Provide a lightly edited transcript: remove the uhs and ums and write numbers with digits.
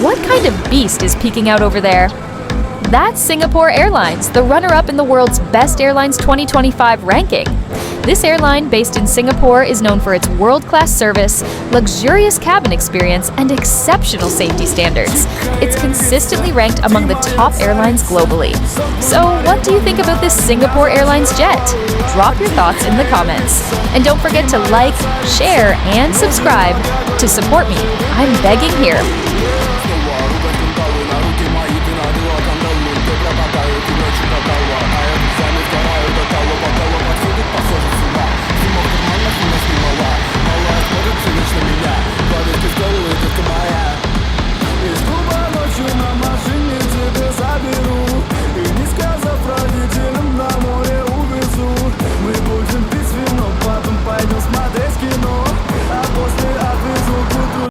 What kind of beast is peeking out over there? That's Singapore Airlines, the runner-up in the world's Best Airlines 2025 ranking. This airline, based in Singapore, is known for its world-class service, luxurious cabin experience, and exceptional safety standards. It's consistently ranked among the top airlines globally. So, what do you think about this Singapore Airlines jet? Drop your thoughts in the comments. And don't forget to like, share, and subscribe to support me. I'm begging here. Go